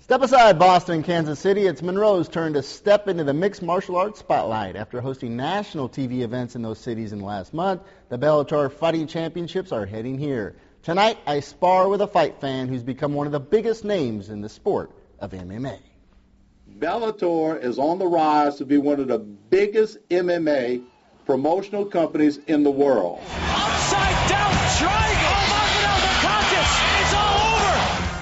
Step aside, Boston and Kansas City. It's Monroe's turn to step into the mixed martial arts spotlight. After hosting national TV events in those cities in the last month, the Bellator Fighting Championships are heading here. Tonight, I spar with a fight fan who's become one of the biggest names in the sport of MMA. Bellator is on the rise to be one of the biggest MMA promotional companies in the world. Upside down triangle! The contest is all over!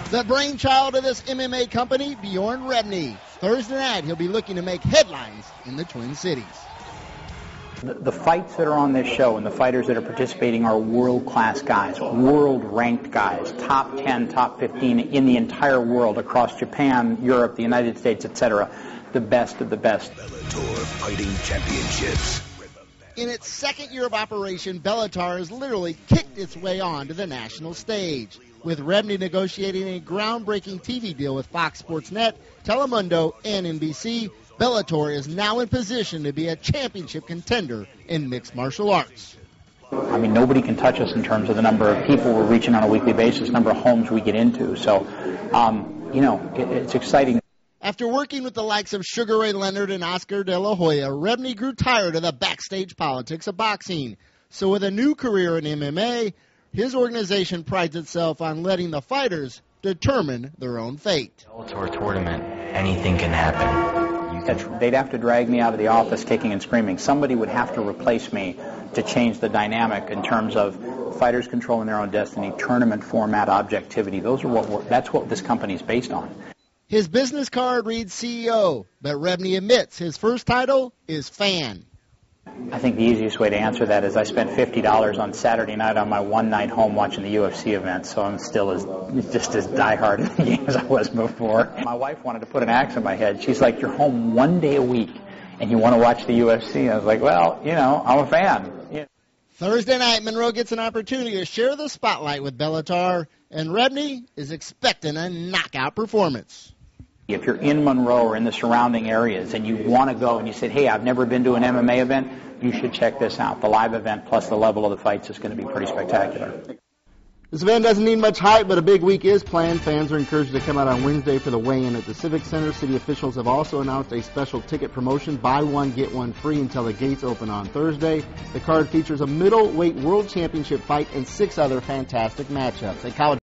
The brainchild of this MMA company, Bjorn Rebney. Thursday night, he'll be looking to make headlines in the Twin Cities. The fights that are on this show and the fighters that are participating are world-class guys, world-ranked guys, top 10, top 15 in the entire world, across Japan, Europe, the United States, etc. The best of the best. Bellator Fighting Championships. In its second year of operation, Bellator has literally kicked its way on to the national stage, with Rebney negotiating a groundbreaking TV deal with Fox Sports Net, Telemundo, and NBC. Bellator is now in position to be a championship contender in mixed martial arts. I mean, nobody can touch us in terms of the number of people we're reaching on a weekly basis, number of homes we get into. So, it's exciting. After working with the likes of Sugar Ray Leonard and Oscar De La Hoya, Rebney grew tired of the backstage politics of boxing. So with a new career in MMA, his organization prides itself on letting the fighters determine their own fate. Bellator tournament, anything can happen. They'd have to drag me out of the office kicking and screaming. Somebody would have to replace me to change the dynamic in terms of fighters controlling their own destiny, tournament format, objectivity. That's what this company is based on. His business card reads CEO, but Rebney admits his first title is fan. I think the easiest way to answer that is I spent $50 on Saturday night on my one-night home watching the UFC event, so I'm still just as diehard in the game as I was before. My wife wanted to put an axe in my head. She's like, "You're home one day a week, and you want to watch the UFC?" I was like, "Well, I'm a fan." Yeah. Thursday night, Monroe gets an opportunity to share the spotlight with Bellator, and Rebney is expecting a knockout performance. If you're in Monroe or in the surrounding areas and you want to go and you said, "Hey, I've never been to an MMA event," you should check this out. The live event plus the level of the fights is going to be pretty spectacular. This event doesn't need much hype, but a big week is planned. Fans are encouraged to come out on Wednesday for the weigh-in at the Civic Center. City officials have also announced a special ticket promotion, buy one, get one free until the gates open on Thursday. The card features a middleweight world championship fight and 6 other fantastic matchups. A college